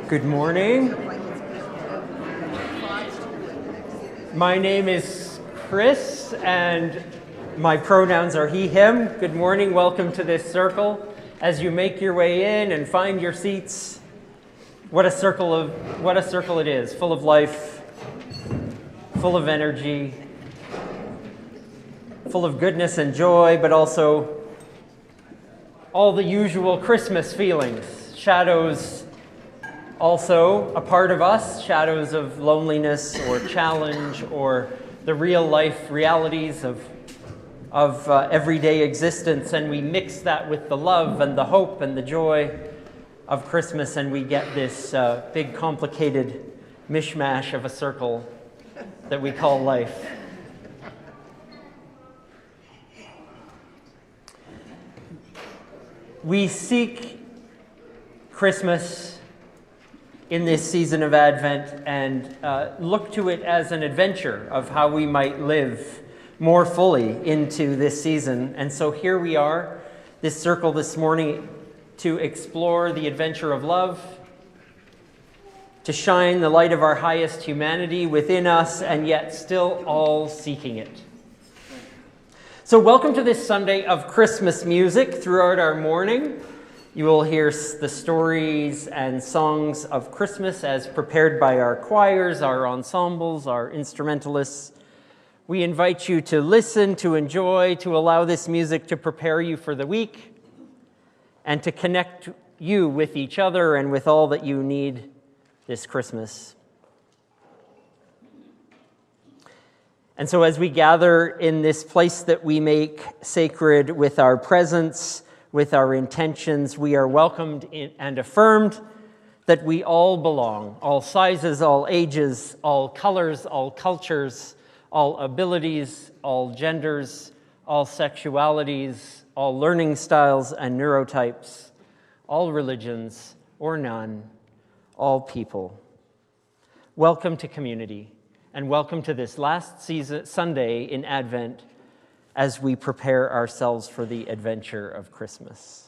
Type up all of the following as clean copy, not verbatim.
Good morning. My name is Chris, and my pronouns are he, him. Good morning. Welcome to this circle. As you make your way in and find your seats, what a circle it is, full of life, full of energy, full of goodness and joy, but also all the usual Christmas feelings. Shadows also a part of us, shadows of loneliness or challenge or the real life realities of of everyday existence, and we mix that with the love and the hope and the joy of Christmas, and we get this big, complicated mishmash of a circle that we call life. We seek Christmas in this season of Advent and look to it as an adventure of how we might live more fully into this season. And so here we are, this circle this morning, to explore the adventure of love, to shine the light of our highest humanity within us, and yet still all seeking it. So welcome to this Sunday of Christmas music. Throughout our morning, you will hear the stories and songs of Christmas as prepared by our choirs, our ensembles, our instrumentalists. We invite you to listen, to enjoy, to allow this music to prepare you for the week, and to connect you with each other and with all that you need this Christmas. And so as we gather in this place that we make sacred with our presence, with our intentions, we are welcomed and affirmed that we all belong, all sizes, all ages, all colors, all cultures, all abilities, all genders, all sexualities, all learning styles and neurotypes, all religions or none, all people. Welcome to community, and welcome to this last Sunday in Advent as we prepare ourselves for the adventure of Christmas.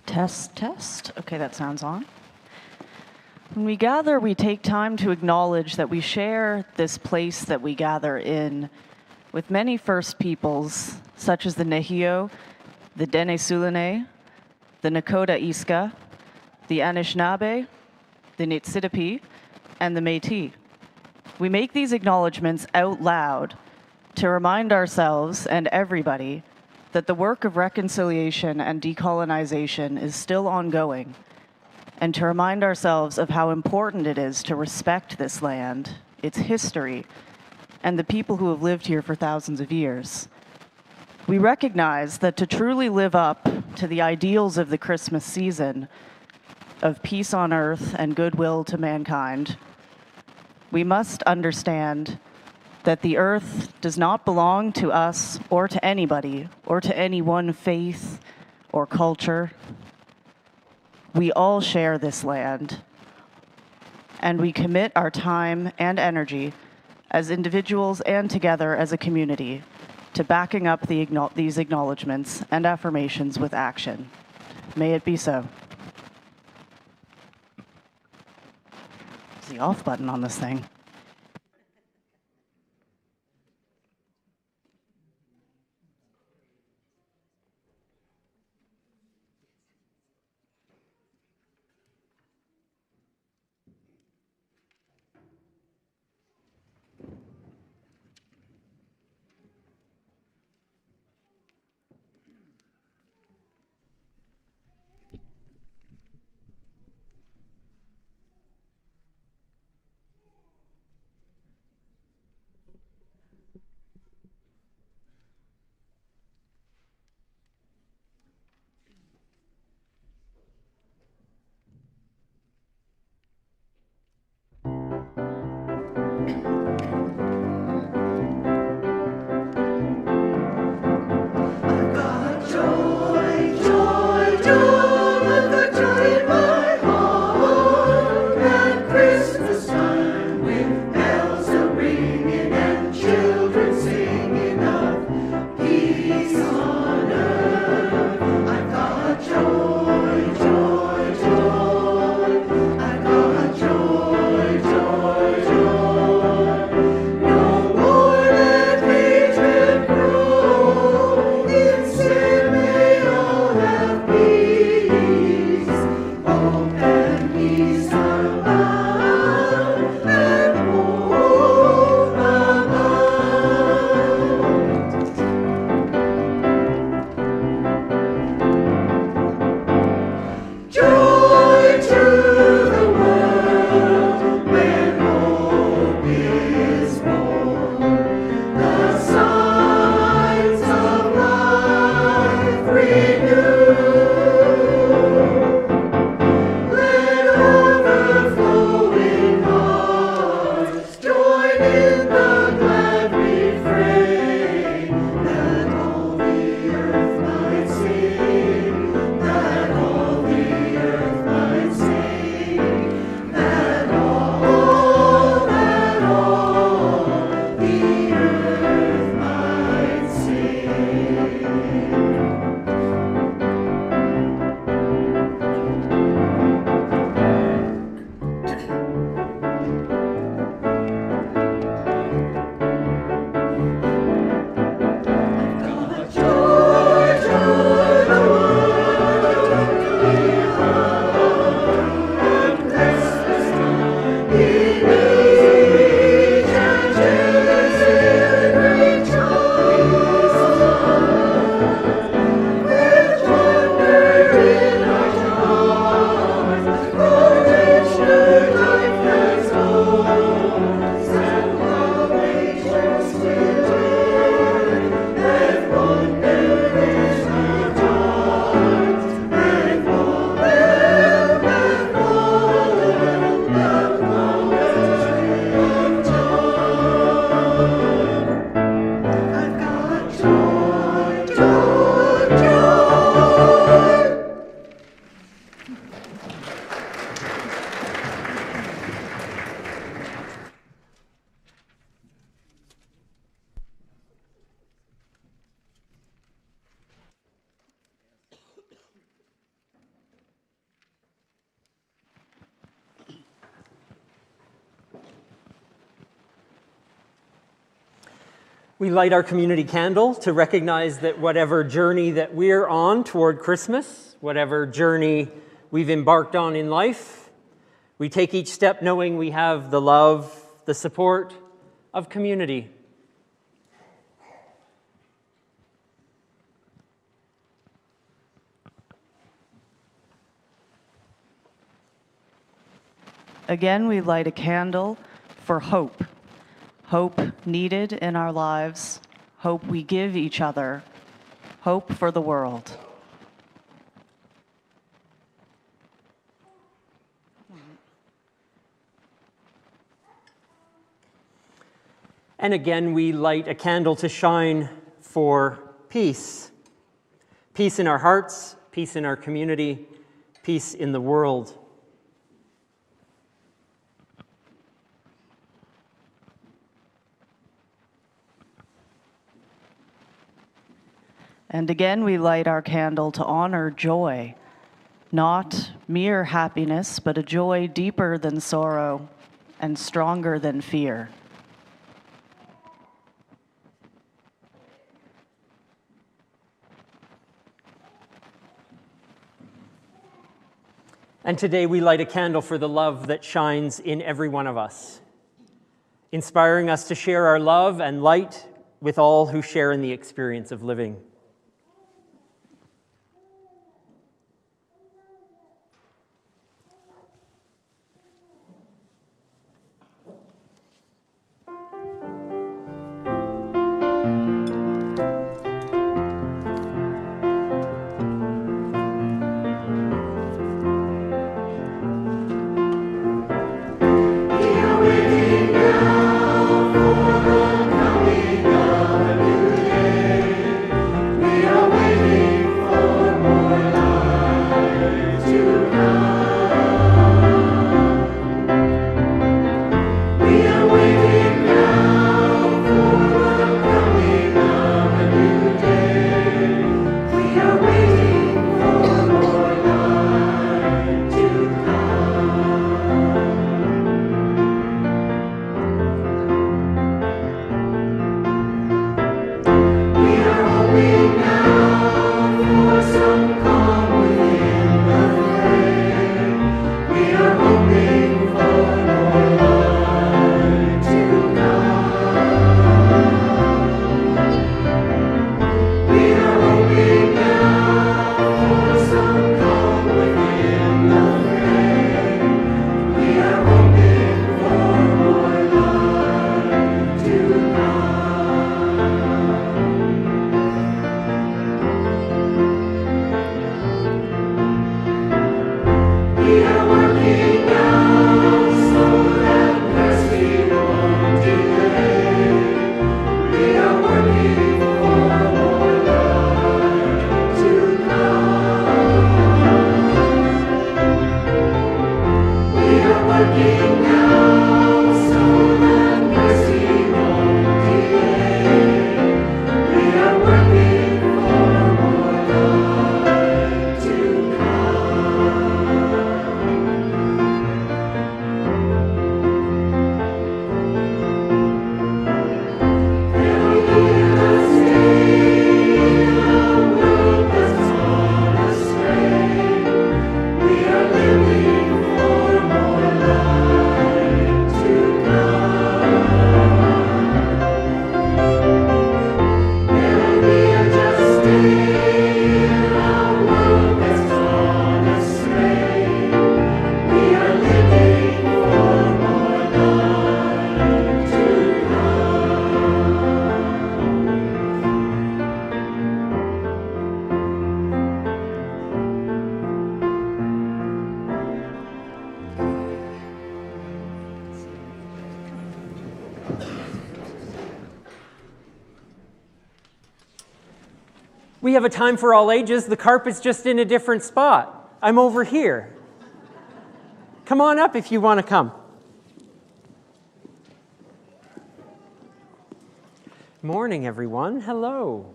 Test, test. Okay, that sounds on. When we gather, we take time to acknowledge that we share this place that we gather in with many First Peoples, such as the Nehio, the Dene-Sulene, the Nakota Iska, the Anishinaabe, the Nitsitapi, and the Métis. We make these acknowledgements out loud to remind ourselves and everybody that the work of reconciliation and decolonization is still ongoing, and to remind ourselves of how important it is to respect this land, its history, and the people who have lived here for thousands of years. We recognize that to truly live up to the ideals of the Christmas season, of peace on earth and goodwill to mankind, we must understand that the earth does not belong to us or to anybody or to any one faith or culture. We all share this land, and we commit our time and energy as individuals and together as a community to backing up these acknowledgements and affirmations with action. May it be so. It's the off button on this thing. We light our community candle to recognize that whatever journey that we're on toward Christmas, whatever journey we've embarked on in life, we take each step knowing we have the love, the support of community. Again, we light a candle for hope. Hope needed in our lives, hope we give each other, hope for the world. And again, we light a candle to shine for peace. Peace in our hearts, peace in our community, peace in the world. And again, we light our candle to honor joy, not mere happiness, but a joy deeper than sorrow and stronger than fear. And today we light a candle for the love that shines in every one of us, inspiring us to share our love and light with all who share in the experience of living. We have a time for all ages. The carpet's just in a different spot. I'm over here. Come on up if you want to come. Morning, everyone. Hello.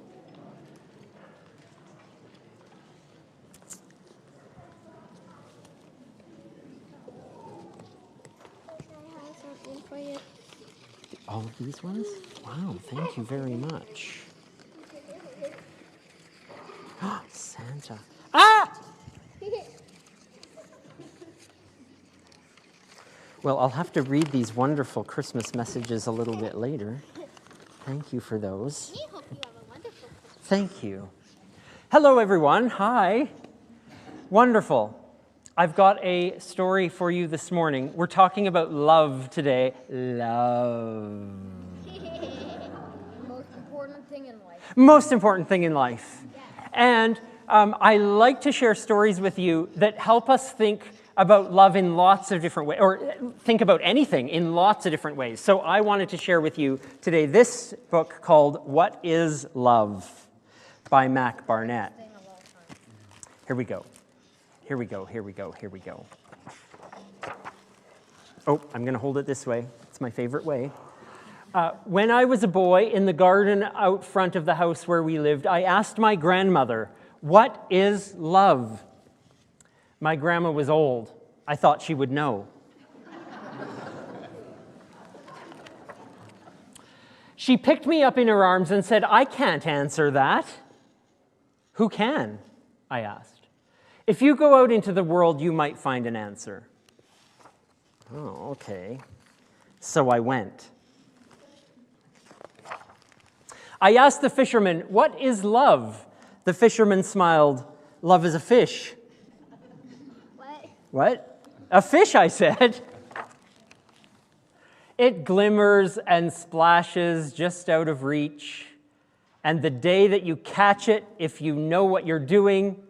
All of these ones? Wow, thank you very much. Santa. Ah! Well, I'll have to read these wonderful Christmas messages a little bit later. Thank you for those. We hope you have a wonderful Christmas. Thank you. Hello, everyone. Hi. Wonderful. I've got a story for you this morning. We're talking about love today. Love. Most important thing in life. Most important thing in life. And I like to share stories with you that help us think about love in lots of different ways, or think about anything in lots of different ways. So I wanted to share with you today this book called What is Love by Mac Barnett. Here we go. Here we go, here we go, here we go. Oh, I'm going to hold it this way. It's my favorite way. When I was a boy in the garden out front of the house where we lived, I asked my grandmother, "What is love?" My grandma was old. I thought she would know. She picked me up in her arms and said, "I can't answer that." "Who can?" I asked. "If you go out into the world, you might find an answer." Oh, okay. So I went. I asked the fisherman, "What is love?" The fisherman smiled. "Love is a fish." What? "A fish," I said. "It glimmers and splashes just out of reach. And the day that you catch it, if you know what you're doing,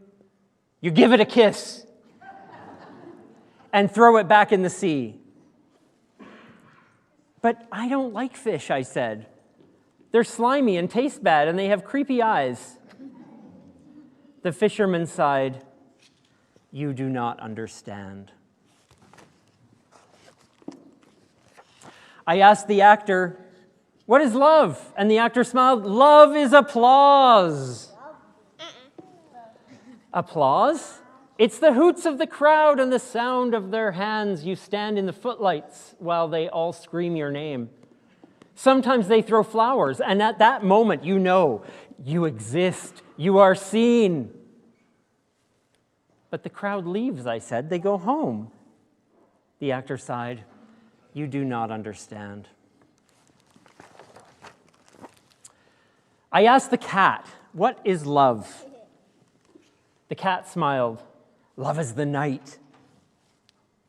you give it a kiss and throw it back in the sea." "But I don't like fish," I said. "They're slimy and taste bad, and they have creepy eyes." The fisherman sighed. "You do not understand." I asked the actor, "What is love?" And the actor smiled. "Love is applause." Applause? It's the hoots of the crowd and the sound of their hands. You stand in the footlights while they all scream your name. Sometimes they throw flowers, and at that moment you know you exist. You are seen. "But the crowd leaves," I said. "They go home." The actor sighed. "You do not understand." I asked the cat, "What is love?" The cat smiled. "Love is the night."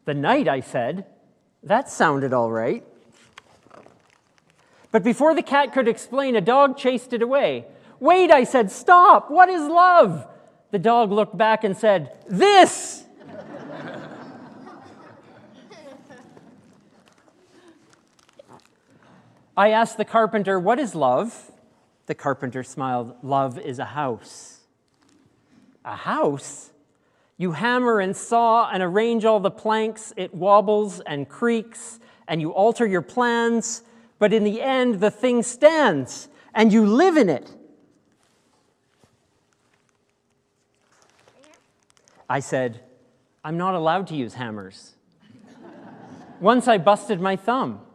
"The night," I said. That sounded all right. But before the cat could explain, a dog chased it away. "Wait," I said. "Stop. What is love?" The dog looked back and said, "This." I asked the carpenter, "What is love?" The carpenter smiled. "Love is a house." "A house? You hammer and saw and arrange all the planks. It wobbles and creaks, and you alter your plans. But in the end, the thing stands, and you live in it." I said, "I'm not allowed to use hammers. Once I busted my thumb."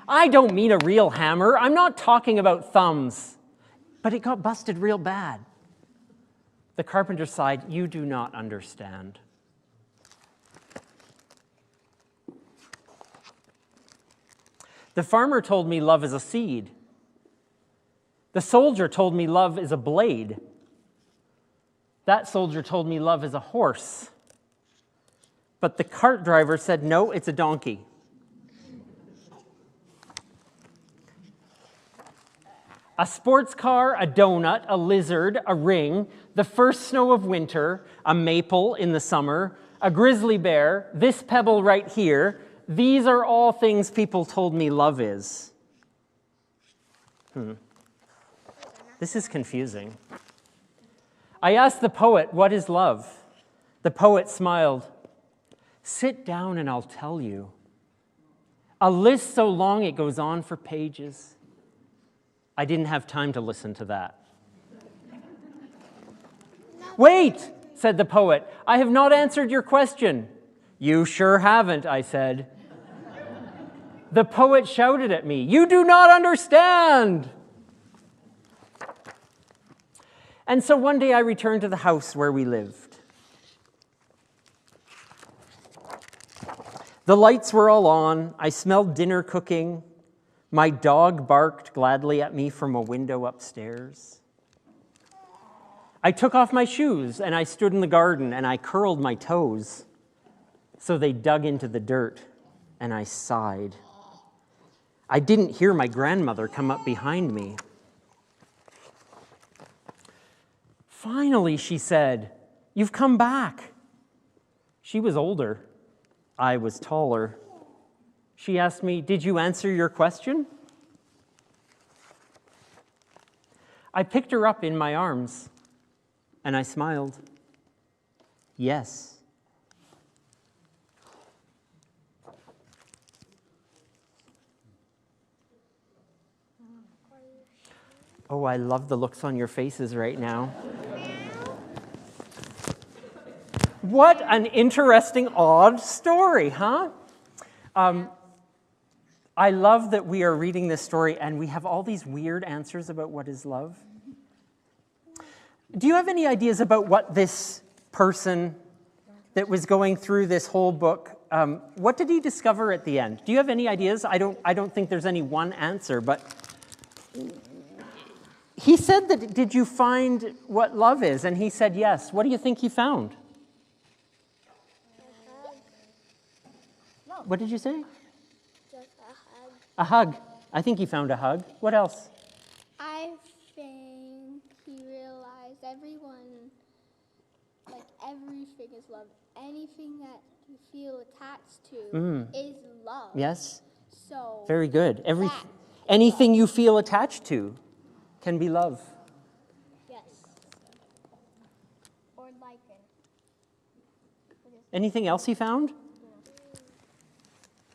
"I don't mean a real hammer. I'm not talking about thumbs. But it got busted real bad." The carpenter sighed. "You do not understand." The farmer told me love is a seed. The soldier told me love is a blade. That soldier told me love is a horse. But the cart driver said, "No, it's a donkey." A sports car, a donut, a lizard, a ring, the first snow of winter, a maple in the summer, a grizzly bear, this pebble right here. These are all things people told me love is. This is confusing. I asked the poet, "What is love?" The poet smiled. Sit down and I'll tell you. A list so long it goes on for pages. I didn't have time to listen to that. Wait, said the poet. I have not answered your question. You sure haven't, I said. The poet shouted at me, you do not understand. And so one day I returned to the house where we lived. The lights were all on. I smelled dinner cooking. My dog barked gladly at me from a window upstairs. I took off my shoes and I stood in the garden and I curled my toes so they dug into the dirt and I sighed. I didn't hear my grandmother come up behind me. Finally, she said, you've come back. She was older. I was taller. She asked me, did you answer your question? I picked her up in my arms and I smiled. Yes. Oh, I love the looks on your faces right now. What an interesting, odd story, huh? I love that we are reading this story and we have all these weird answers about what is love. Do you have any ideas about what this person that was going through this whole book, what did he discover at the end? Do you have any ideas? I don't think there's any one answer, but he said that, did you find what love is? And he said yes. What do you think he found? What did you say? Just a hug. A hug. I think he found a hug. What else? I think he realized everything is love. Anything that you feel attached to is love. Yes. So Very good. that Anything you feel attached to can be love. yes. Or liken. Anything else he found?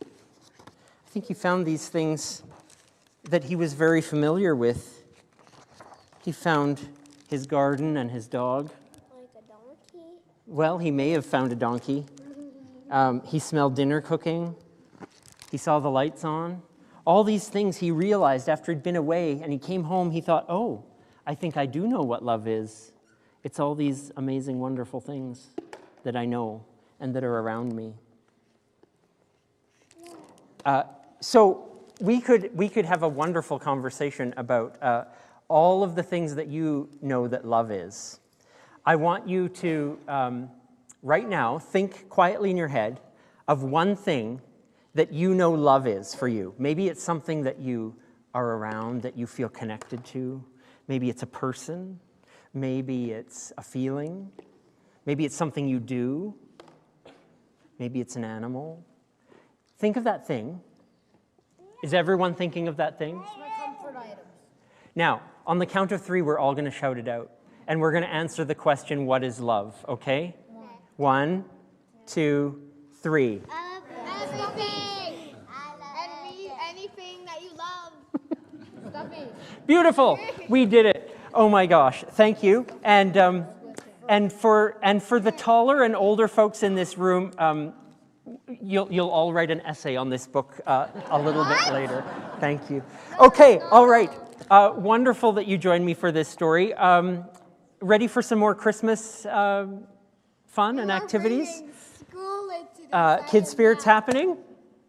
I think he found these things that he was very familiar with. He found his garden and his dog. Like a donkey. Well, he may have found a donkey. He smelled dinner cooking. He saw the lights on. All these things he realized after he'd been away and he came home, he thought, oh, I think I do know what love is. It's all these amazing, wonderful things that I know and that are around me. So we could have a wonderful conversation about all of the things that you know that love is. I want you to, right now, think quietly in your head of one thing that you know love is for you. Maybe it's something that you are around, that you feel connected to. Maybe it's a person. Maybe it's a feeling. Maybe it's something you do. Maybe it's an animal. Think of that thing. Is everyone thinking of that thing? My comfort items. Now, on the count of 3, we're all going to shout it out. And we're going to answer the question, what is love? Okay? 1, 2, 3. Everything. Anything that you love. Stuffing. Beautiful. We did it. Oh my gosh. Thank you. And for the taller and older folks in this room, you'll all write an essay on this book a little bit later. Thank you. Okay. All right. Wonderful that you joined me for this story. Ready for some more Christmas fun and activities? Kid Spirits happening?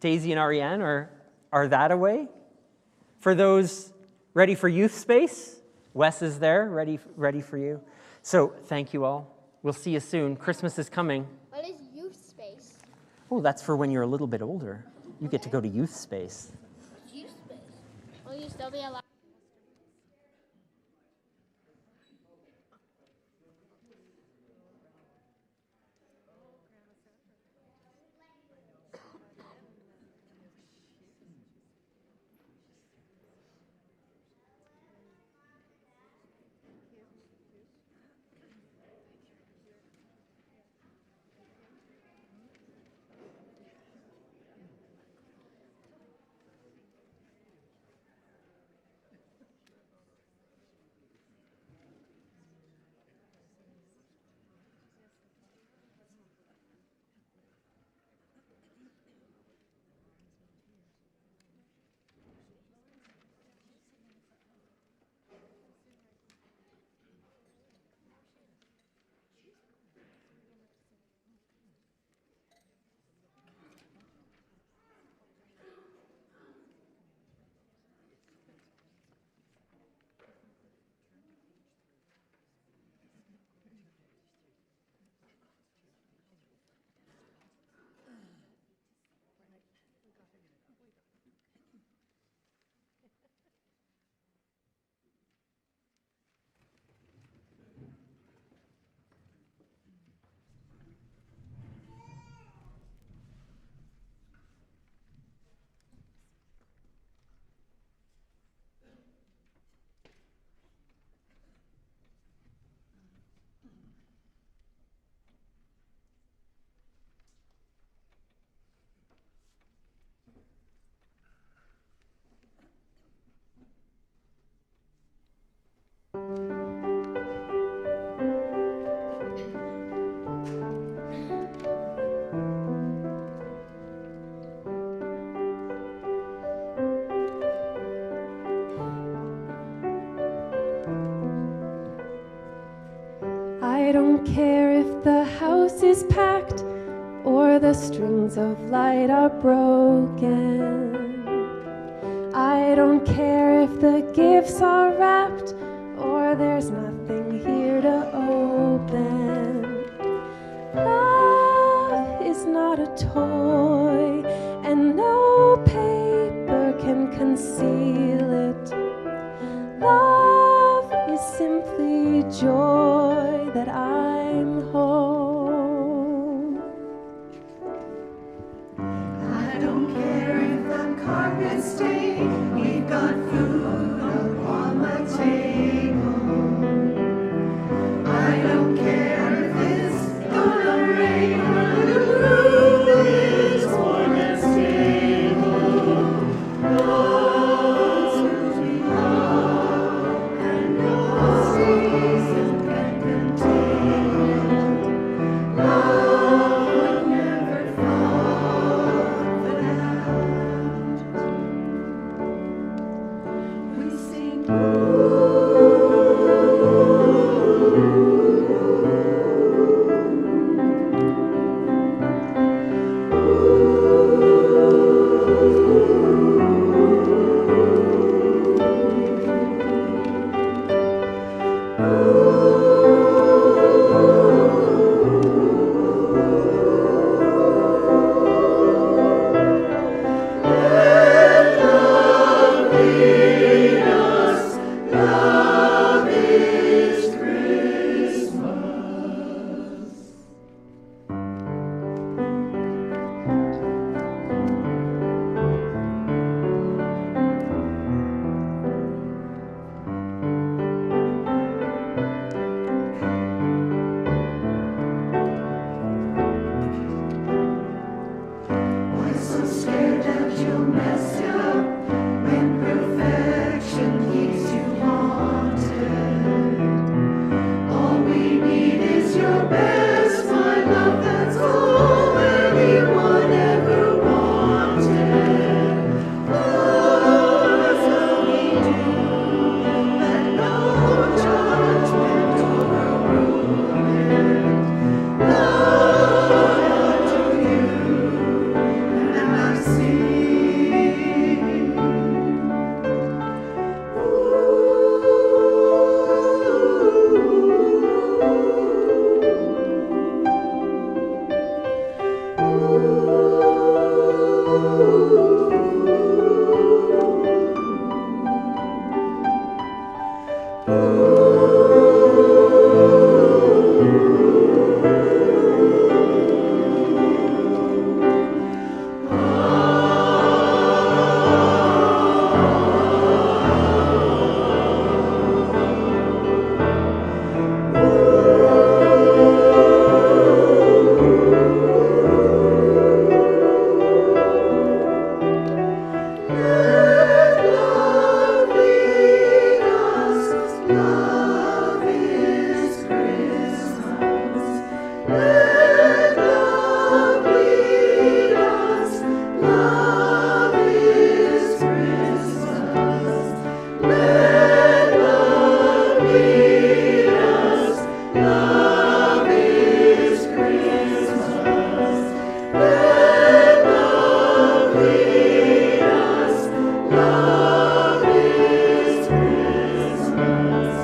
Daisy and Ariane are that away? For those ready for youth space, Wes is there, ready for you. So thank you all. We'll see you soon. Christmas is coming. What is youth space? Oh, that's for when you're a little bit older. You get to go to youth space. Youth space. Will you still be alive? don't care if the house is packed or the strings of light are broken. I don't care if the gifts are wrapped or there's nothing here to open. Love is not a toy, and no paper can conceal it. Love is simply joy that I'm home. I don't care if the carpet's stained, we've got food upon the table. I don't care if it's gonna rain or the roof is warm and stable. Love will be love, and no season can contain it. Love would never fall for that. We sing, love is Christmas. I'm so scared that you'll mess it up when perfection keeps you haunted. All we need is your best, my love, that's all anyone ever wanted. That's how we do, let no judgment overrule it. Love to you, and I sing. Let love lead us, love is Christmas. Let love lead us, love is Christmas. Let love lead us, love is Christmas. Let love lead us, love is Christmas.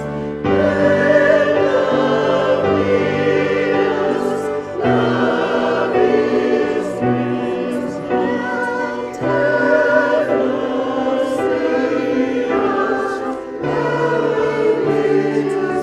Let love lead us, love is Christmas. Have love save us, love is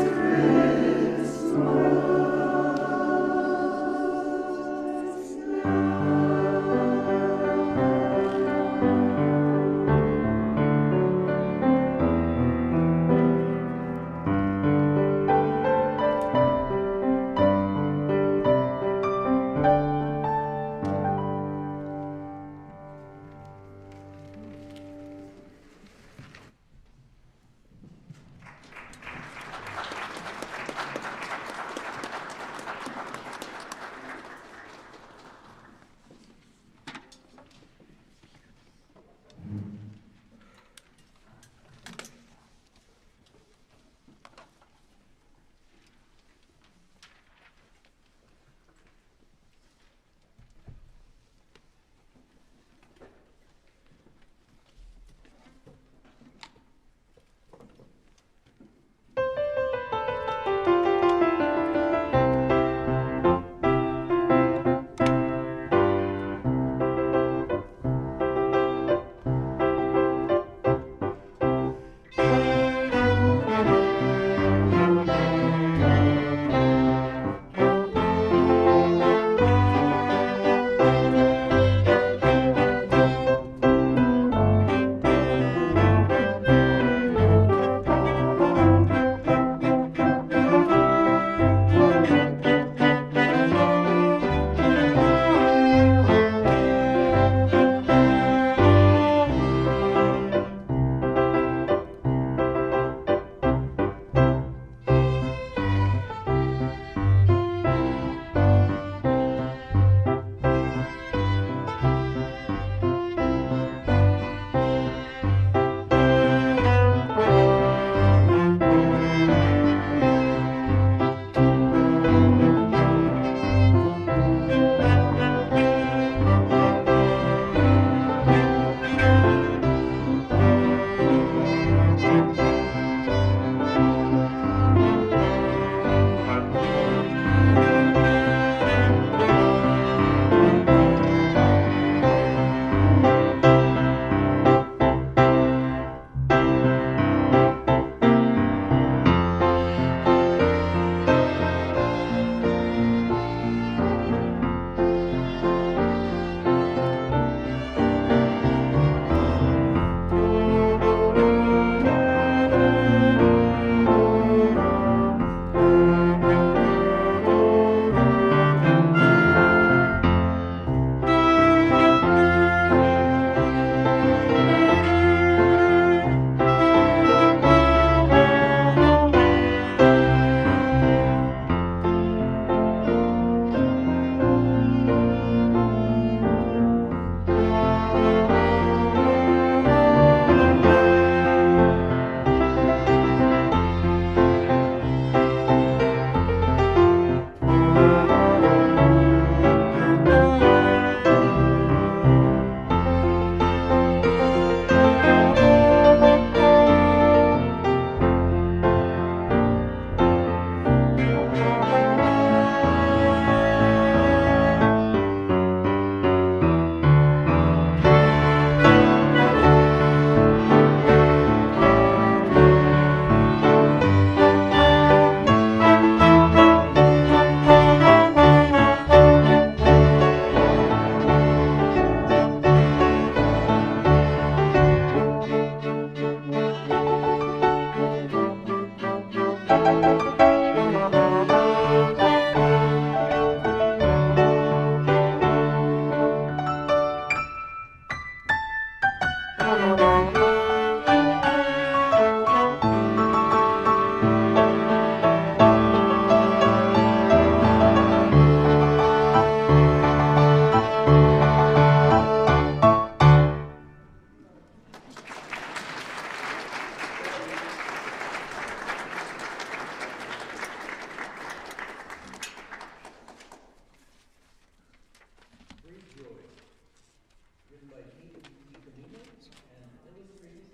by Kate DiCamillo and illustrated.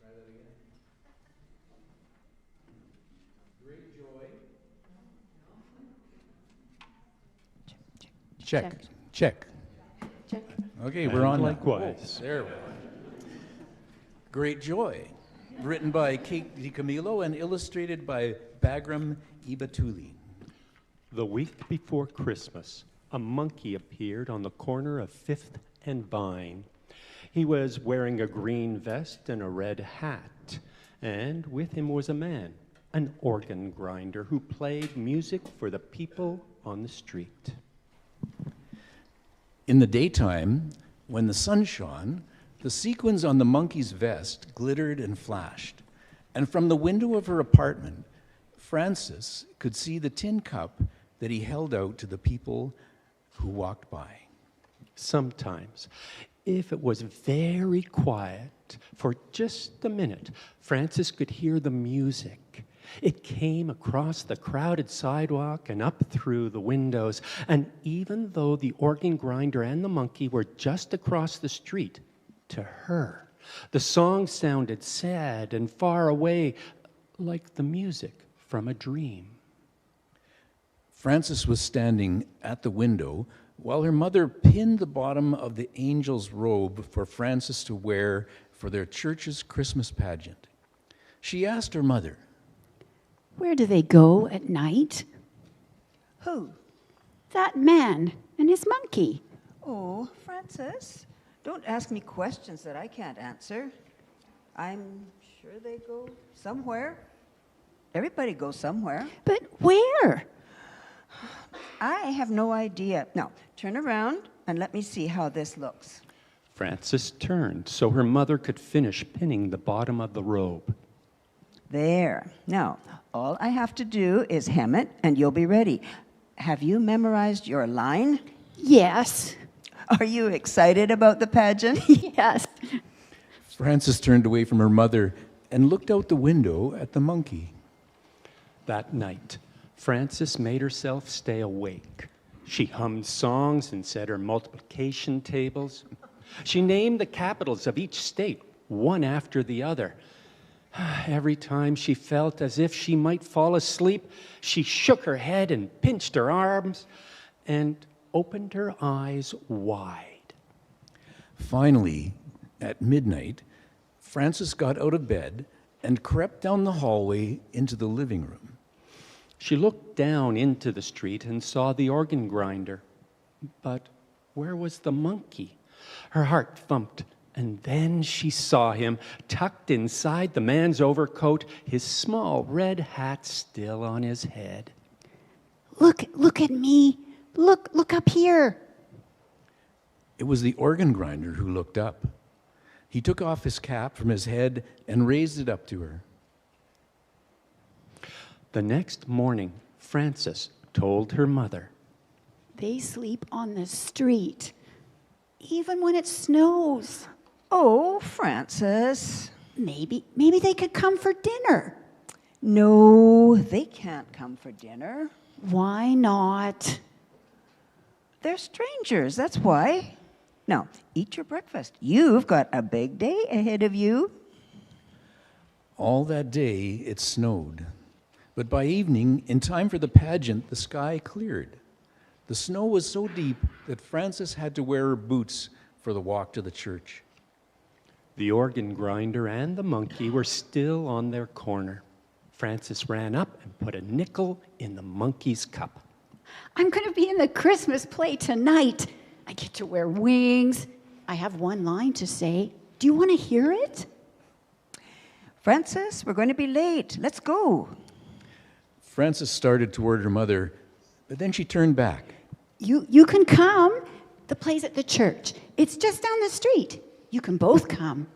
Try that again. Great joy. Check. Check. Check. Okay, we're on. Likewise. There we are. Great Joy, written by Kate DiCamillo and illustrated by Bagram Ibatuli. The week before Christmas, a monkey appeared on the corner of 5th and Vine. He was wearing a green vest and a red hat, and with him was a man, an organ grinder who played music for the people on the street. In the daytime, when the sun shone, the sequins on the monkey's vest glittered and flashed, and from the window of her apartment, Francis could see the tin cup that he held out to the people who walked by. Sometimes, if it was very quiet, for just a minute, Francis could hear the music. It came across the crowded sidewalk and up through the windows, and even though the organ grinder and the monkey were just across the street, to her, the song sounded sad and far away, like the music from a dream. Frances was standing at the window while her mother pinned the bottom of the angel's robe for Frances to wear for their church's Christmas pageant. She asked her mother, "Where do they go at night?" Who? "That man and his monkey." Oh, Francis, don't ask me questions that I can't answer. I'm sure they go somewhere. Everybody goes somewhere. "But where?" I have no idea. Now, turn around and let me see how this looks. Frances turned so her mother could finish pinning the bottom of the robe. There. Now, all I have to do is hem it and you'll be ready. Have you memorized your line? "Yes." Are you excited about the pageant? "Yes." Frances turned away from her mother and looked out the window at the monkey. That night, Frances made herself stay awake. She hummed songs and said her multiplication tables. She named the capitals of each state, one after the other. Every time she felt as if she might fall asleep, she shook her head and pinched her arms and opened her eyes wide. Finally, at midnight, Frances got out of bed and crept down the hallway into the living room. She looked down into the street and saw the organ grinder. But where was the monkey? Her heart thumped, and then she saw him tucked inside the man's overcoat, his small red hat still on his head. Look at me. Look up here." It was the organ grinder who looked up. He took off his cap from his head and raised it up to her. The next morning, Frances told her mother, "They sleep on the street, even when it snows. Oh, Francis. Maybe they could come for dinner." No, they can't come for dinner. "Why not?" They're strangers, that's why. Now, eat your breakfast. You've got a big day ahead of you. All that day it snowed. But by evening, in time for the pageant, the sky cleared. The snow was so deep that Frances had to wear her boots for the walk to the church. The organ grinder and the monkey were still on their corner. Frances ran up and put a nickel in the monkey's cup. "I'm going to be in the Christmas play tonight. I get to wear wings. I have one line to say. Do you want to hear it?" Francis, we're going to be late. Let's go. Frances started toward her mother, but then she turned back. You can come. The play's at the church. It's just down the street. You can both come."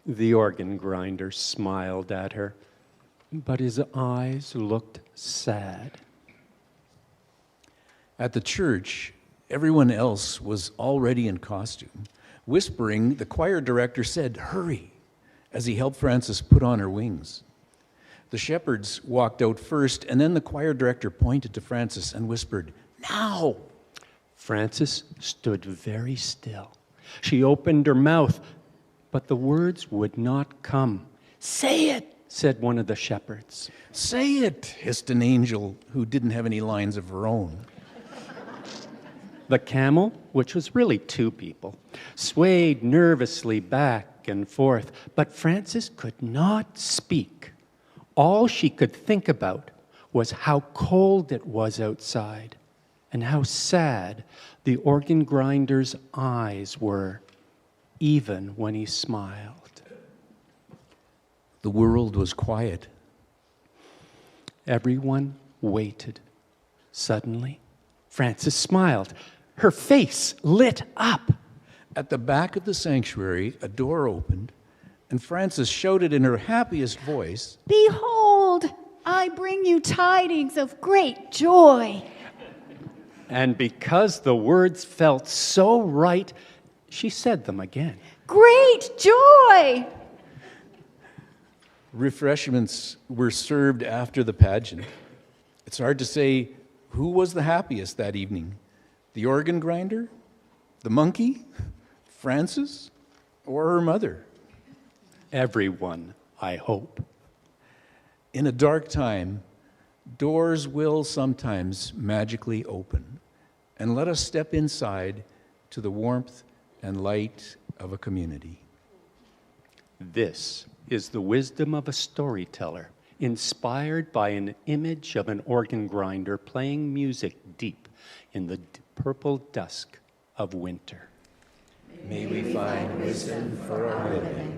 The organ grinder smiled at her, but his eyes looked sad. At the church, everyone else was already in costume. Whispering, the choir director said, "Hurry," as he helped Frances put on her wings. The shepherds walked out first, and then the choir director pointed to Frances and whispered, "Now!" Frances stood very still. She opened her mouth, but the words would not come. "Say it," said one of the shepherds. "Say it," hissed an angel who didn't have any lines of her own. The camel, which was really two people, swayed nervously back and forth, but Frances could not speak. All she could think about was how cold it was outside and how sad the organ grinder's eyes were, even when he smiled. The world was quiet. Everyone waited. Suddenly, Frances smiled. Her face lit up. At the back of the sanctuary, a door opened, and Frances shouted in her happiest voice, Behold, I bring you tidings of great joy. And because the words felt so right, she said them again. Great joy! Refreshments were served after the pageant. It's hard to say who was the happiest that evening. The organ grinder? The monkey? Frances? Or her mother? Everyone, I hope. In a dark time, doors will sometimes magically open and let us step inside to the warmth and light of a community. This is the wisdom of a storyteller, inspired by an image of an organ grinder playing music deep in the purple dusk of winter. May we find wisdom for our living.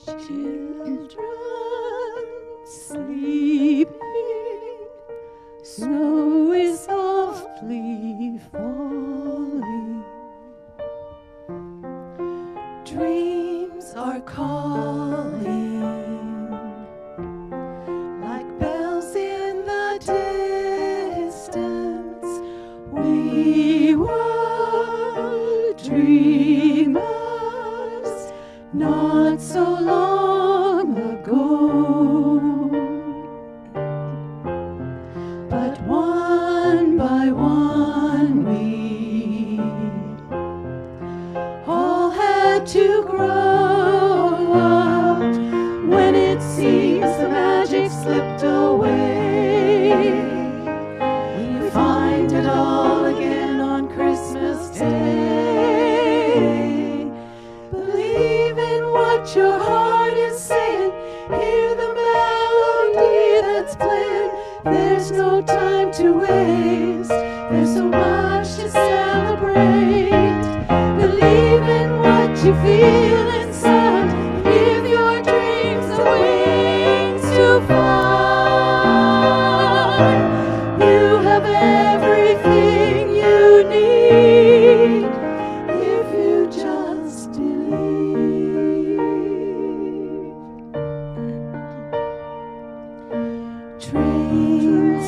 Children sleeping, snow is softly falling. Dreams are calling like bells in the distance. We were dreamers not so long ago, but one by one we all had to grow up. When it seems the magic slipped away, we find it all again on Christmas Day. Believe in what your heart is saying, hear the melody that's playing. There's no time to waste, there's so much to celebrate. Believe in what you feel inside, give your dreams the wings to fly. You have everything you need if you just believe. Trains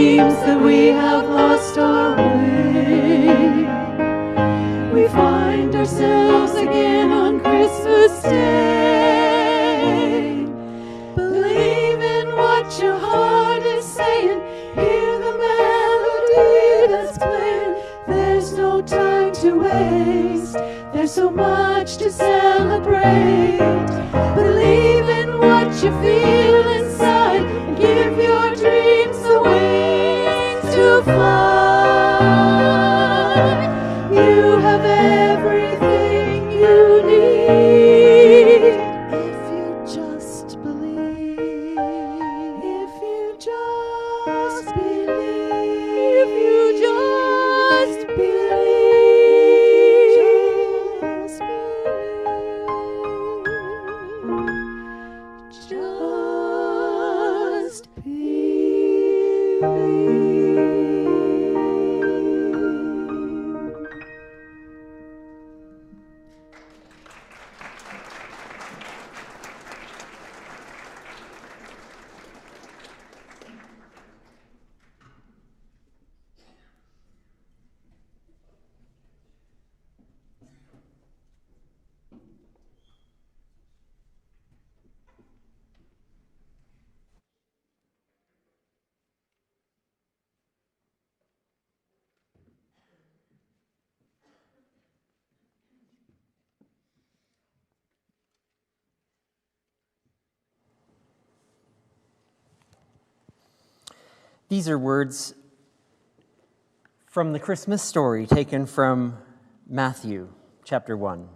seems that we have lost our way. We find ourselves again on Christmas Day. Believe in what your heart is saying. Hear the melody that's playing. There's no time to waste. There's so much to celebrate. Believe in what you feel inside and give your dreams the wings to fly. You have everything you need if you just believe. If you just believe. If you just believe. Just believe. Just believe. These are words from the Christmas story taken from Matthew chapter 1.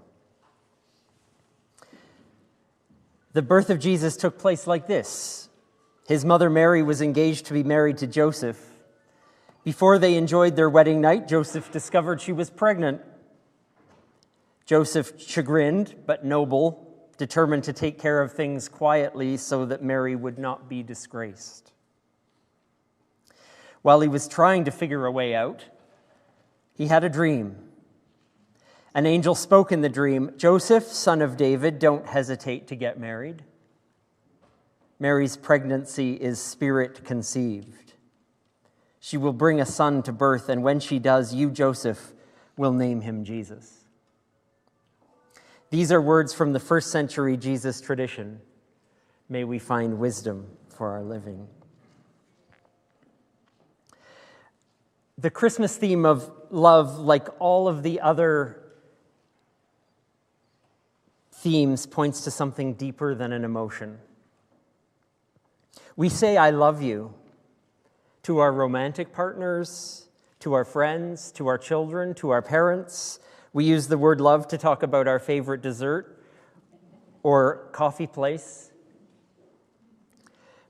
The birth of Jesus took place like this. His mother Mary was engaged to be married to Joseph. Before they enjoyed their wedding night, Joseph discovered she was pregnant. Joseph, chagrined but noble, determined to take care of things quietly so that Mary would not be disgraced. While he was trying to figure a way out, he had a dream. An angel spoke in the dream, "Joseph, son of David, don't hesitate to get married. Mary's pregnancy is spirit conceived. She will bring a son to birth, and when she does, you, Joseph, will name him Jesus." These are words from the first century Jesus tradition. May we find wisdom for our living. The Christmas theme of love, like all of the other themes, points to something deeper than an emotion. We say, "I love you," to our romantic partners, to our friends, to our children, to our parents. We use the word love to talk about our favorite dessert or coffee place.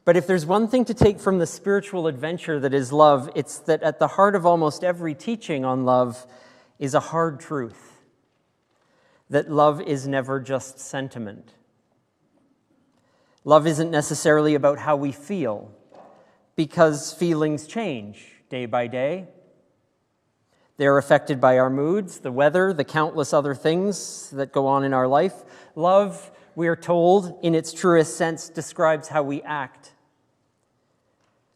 But if there's one thing to take from the spiritual adventure that is love, it's that at the heart of almost every teaching on love is a hard truth, that love is never just sentiment. Love isn't necessarily about how we feel, because feelings change day by day. They're affected by our moods, the weather, the countless other things that go on in our life. Love, we are told, in its truest sense, describes how we act.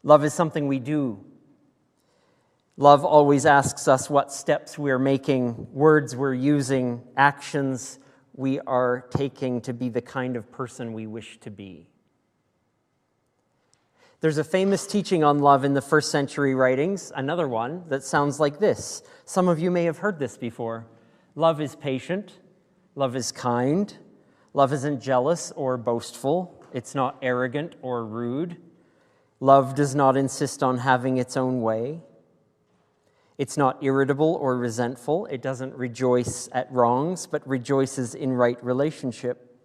Love is something we do. Love always asks us what steps we're making, words we're using, actions we are taking to be the kind of person we wish to be. There's a famous teaching on love in the first century writings, another one that sounds like this. Some of you may have heard this before. Love is patient. Love is kind. Love isn't jealous or boastful. It's not arrogant or rude. Love does not insist on having its own way. It's not irritable or resentful. It doesn't rejoice at wrongs, but rejoices in right relationship.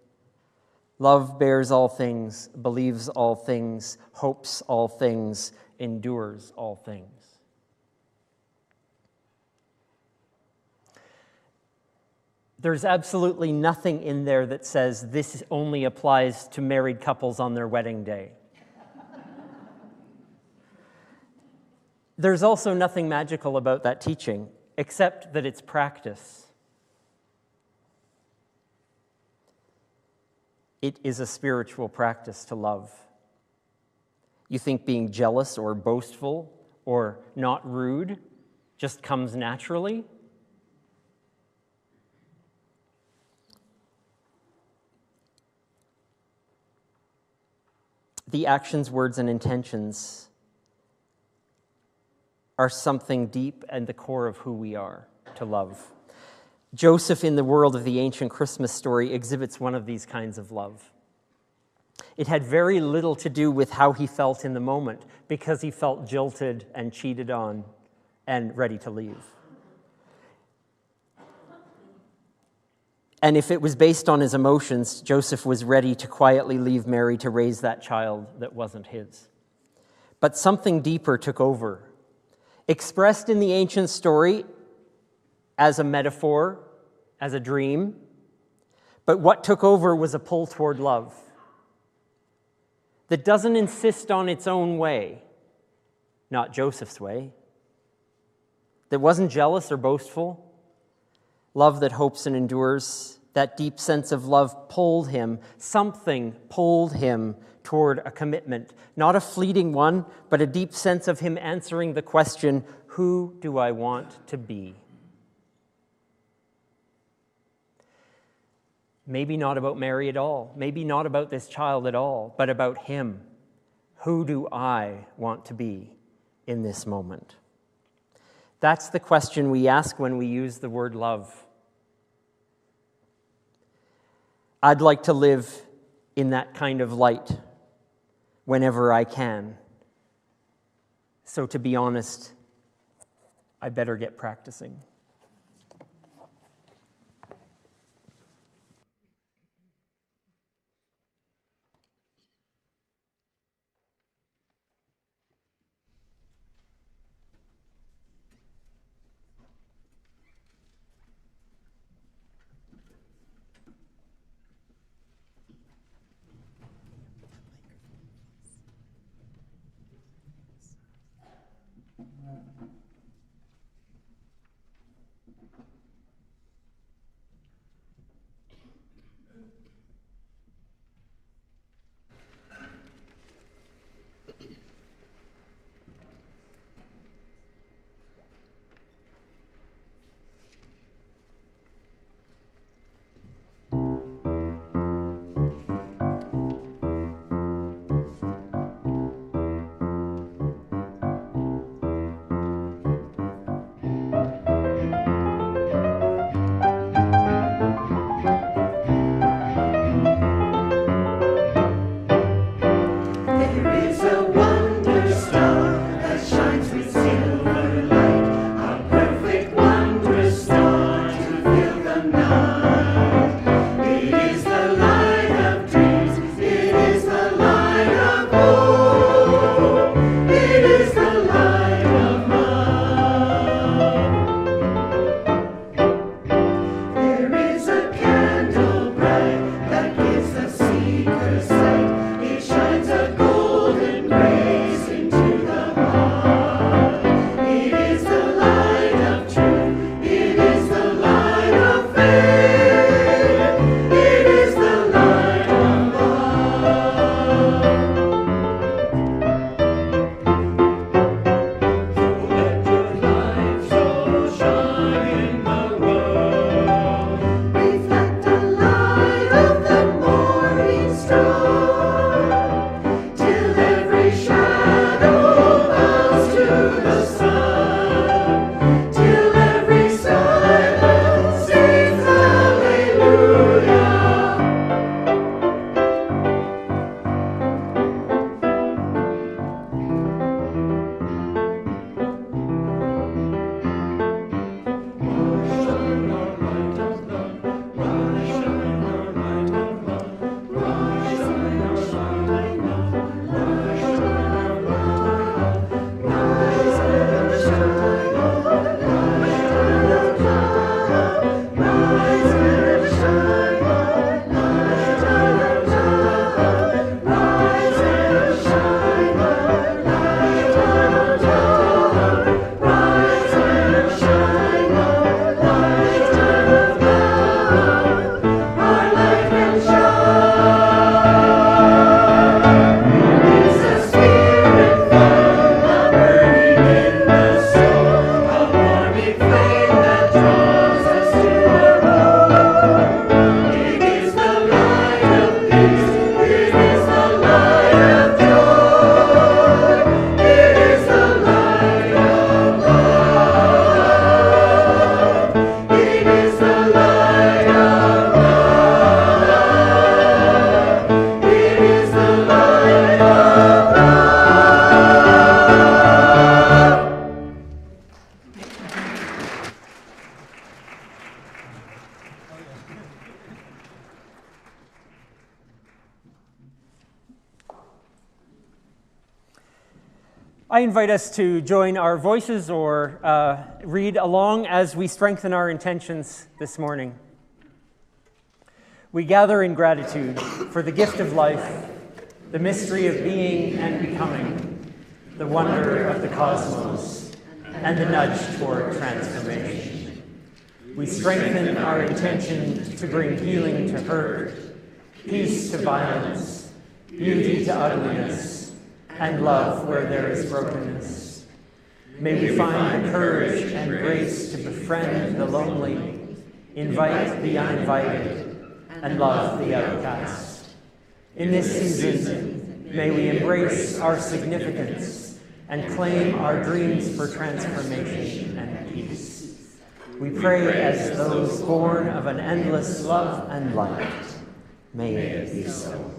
Love bears all things, believes all things, hopes all things, endures all things. There's absolutely nothing in there that says this only applies to married couples on their wedding day. There's also nothing magical about that teaching, except that it's practice. It is a spiritual practice to love. You think being jealous or boastful or not rude just comes naturally. The actions, words, and intentions are something deep at the core of who we are to love. Joseph, in the world of the ancient Christmas story, exhibits one of these kinds of love. It had very little to do with how he felt in the moment, because he felt jilted and cheated on and ready to leave. And if it was based on his emotions, Joseph was ready to quietly leave Mary to raise that child that wasn't his. But something deeper took over. Expressed in the ancient story as a metaphor, as a dream, but what took over was a pull toward love that doesn't insist on its own way, not Joseph's way, that wasn't jealous or boastful. Love that hopes and endures. That deep sense of love pulled him, something pulled him toward a commitment, not a fleeting one, but a deep sense of him answering the question, who do I want to be? Maybe not about Mary at all, maybe not about this child at all, but about him. Who do I want to be in this moment? That's the question we ask when we use the word love. I'd like to live in that kind of light whenever I can. So to be honest, I better get practicing. I invite us to join our voices or read along as we strengthen our intentions this morning. We gather in gratitude for the gift of life, the mystery of being and becoming, the wonder of the cosmos, and the nudge toward transformation. We strengthen our intention to bring healing to hurt, peace to violence, beauty to ugliness, and love where there is brokenness. May we find the courage and grace to befriend the lonely, invite the uninvited, and love the outcast. In this season, may we embrace our significance and claim our dreams for transformation and peace. We pray as those born of an endless love and light. May it be so.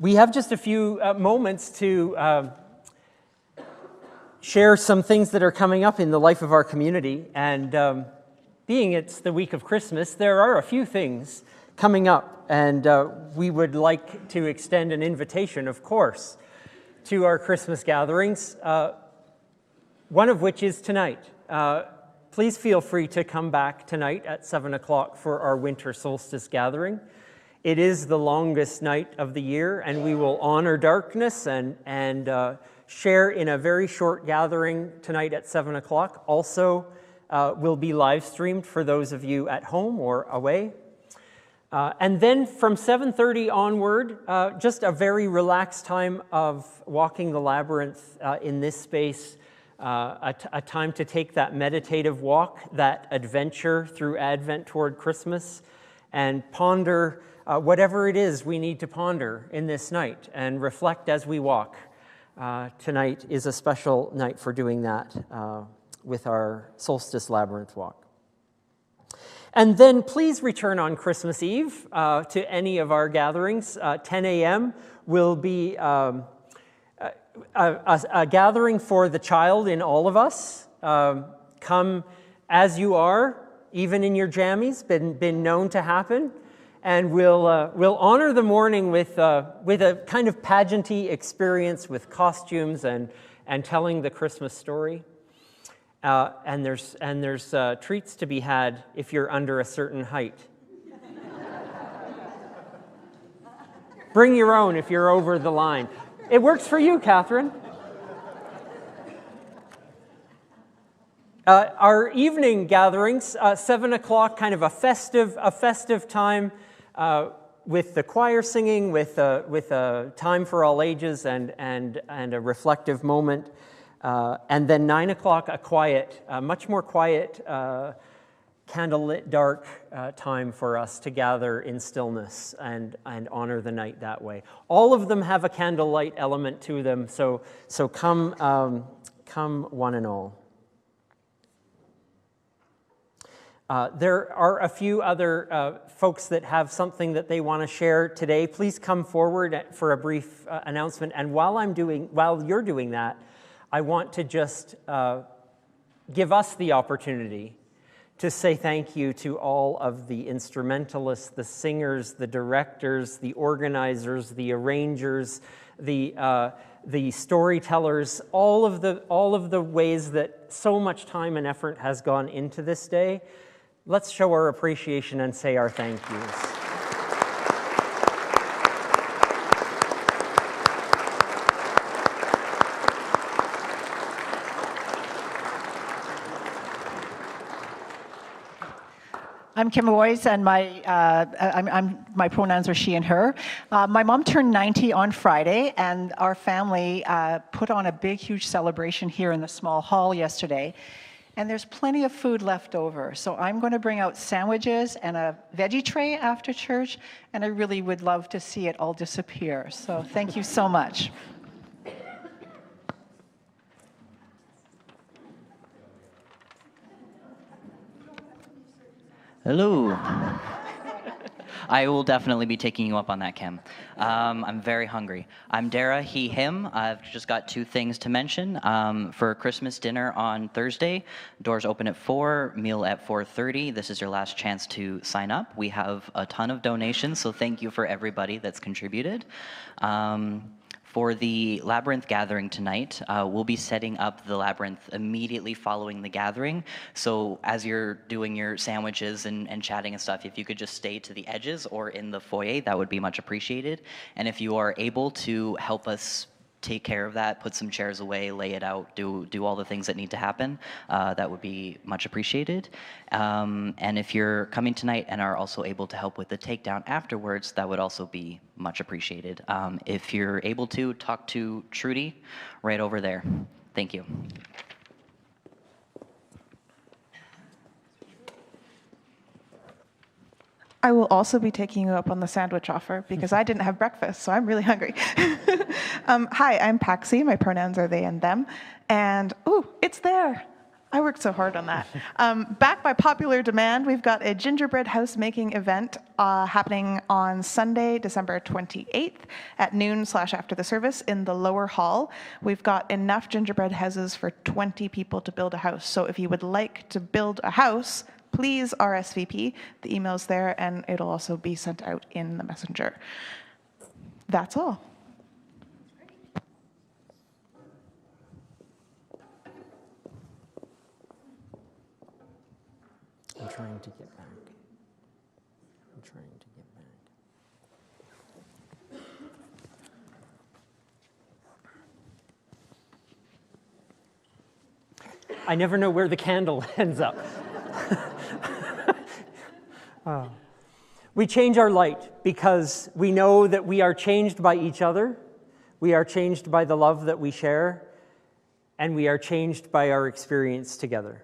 We have just a few moments to share some things that are coming up in the life of our community. And being it's the week of Christmas, there are a few things coming up. And we would like to extend an invitation, of course, to our Christmas gatherings, one of which is tonight. Please feel free to come back tonight at 7 o'clock for our winter solstice gathering. It is the longest night of the year, and we will honor darkness and share in a very short gathering tonight at 7 o'clock. Also will be live streamed for those of you at home or away. And then from 7:30 onward, just a very relaxed time of walking the labyrinth in this space, a time to take that meditative walk, that adventure through Advent toward Christmas, and ponder whatever it is we need to ponder in this night and reflect as we walk. Tonight is a special night for doing that with our Solstice Labyrinth Walk. And then please return on Christmas Eve to any of our gatherings. 10 a.m. will be a gathering for the child in all of us. Come as you are, even in your jammies, been known to happen. And we'll honor the morning with a kind of pageanty experience with costumes and telling the Christmas story. And there's treats to be had if you're under a certain height. Bring your own if you're over the line. It works for you, Catherine. Our evening gatherings, 7 o'clock, kind of a festive time with the choir singing, with a time for all ages and a reflective moment. And then 9 o'clock, a quiet, much more quiet, candlelit dark time for us to gather in stillness and honor the night that way. All of them have a candlelight element to them, so come one and all. There are a few other folks that have something that they want to share today. Please come forward for a brief announcement. And while you're doing that, I want to just give us the opportunity to say thank you to all of the instrumentalists, the singers, the directors, the organizers, the arrangers, the storytellers, all of the ways that so much time and effort has gone into this day. Let's show our appreciation and say our thank yous. I'm Kim Boyce, and my pronouns are she and her. My mom turned 90 on Friday, and our family put on a big, huge celebration here in the small hall yesterday. And there's plenty of food left over. So I'm going to bring out sandwiches and a veggie tray after church, and I really would love to see it all disappear. So thank you so much. Hello. I will definitely be taking you up on that, Kim. I'm very hungry. I'm Dara, he, him. I've just got two things to mention. For Christmas dinner on Thursday, doors open at 4, meal at 4:30. This is your last chance to sign up. We have a ton of donations, so thank you for everybody that's contributed. For the Labyrinth gathering tonight, we'll be setting up the Labyrinth immediately following the gathering. So as you're doing your sandwiches and chatting and stuff, if you could just stay to the edges or in the foyer, that would be much appreciated. And if you are able to help us take care of that, put some chairs away, lay it out, do all the things that need to happen, that would be much appreciated. And if you're coming tonight and are also able to help with the takedown afterwards, that would also be much appreciated. If you're able to, talk to Trudy right over there. Thank you. I will also be taking you up on the sandwich offer because I didn't have breakfast, so I'm really hungry. Hi, I'm Paxi. My pronouns are they and them. And, ooh, it's there. I worked so hard on that. Back by popular demand, we've got a gingerbread house making event happening on Sunday, December 28th at noon/after the service in the lower hall. We've got enough gingerbread houses for 20 people to build a house. So if you would like to build a house, please RSVP. The email's there, and it'll also be sent out in the messenger. That's all. I'm trying to get back. I never know where the candle ends up. We change our light because we know that we are changed by each other, we are changed by the love that we share, and we are changed by our experience together.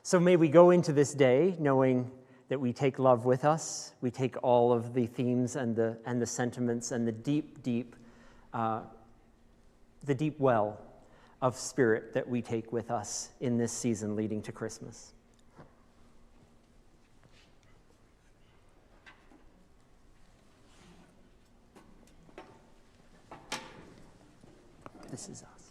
So may we go into this day knowing that we take love with us, we take all of the themes and the sentiments and the deep well of spirit that we take with us in this season leading to Christmas. This is us.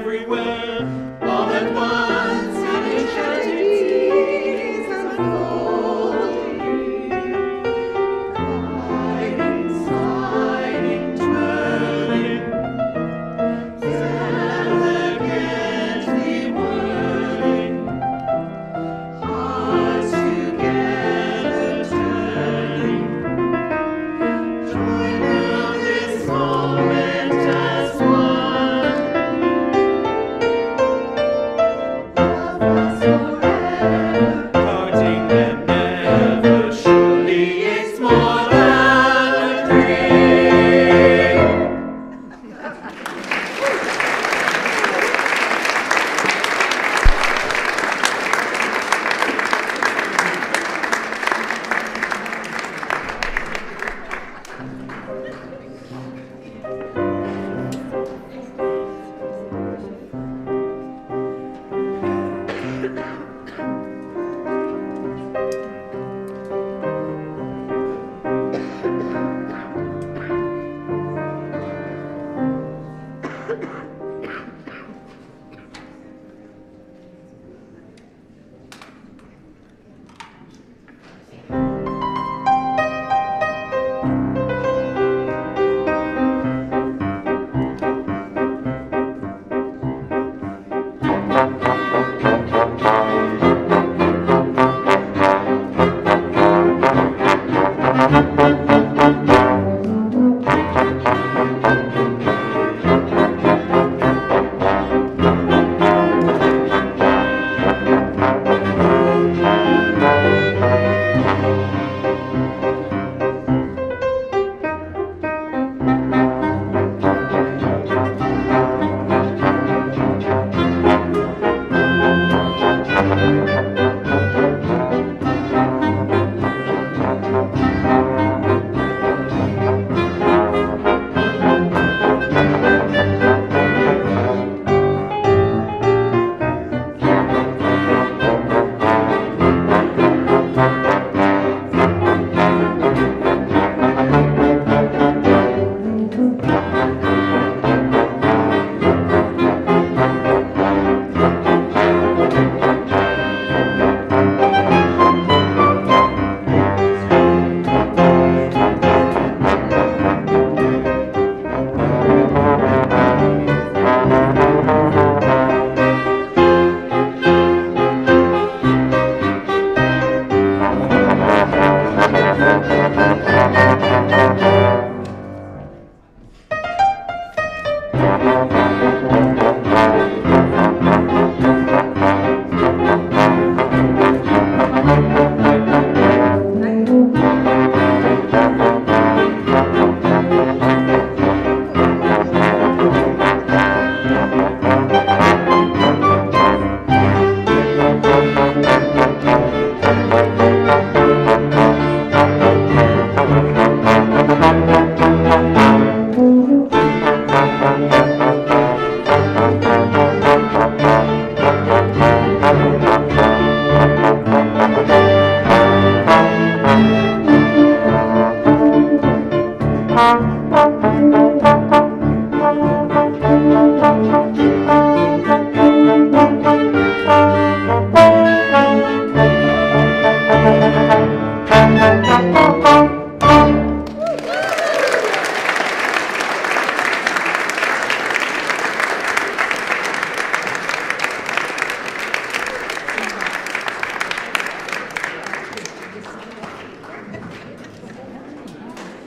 everywhere, all at once, and enchanting.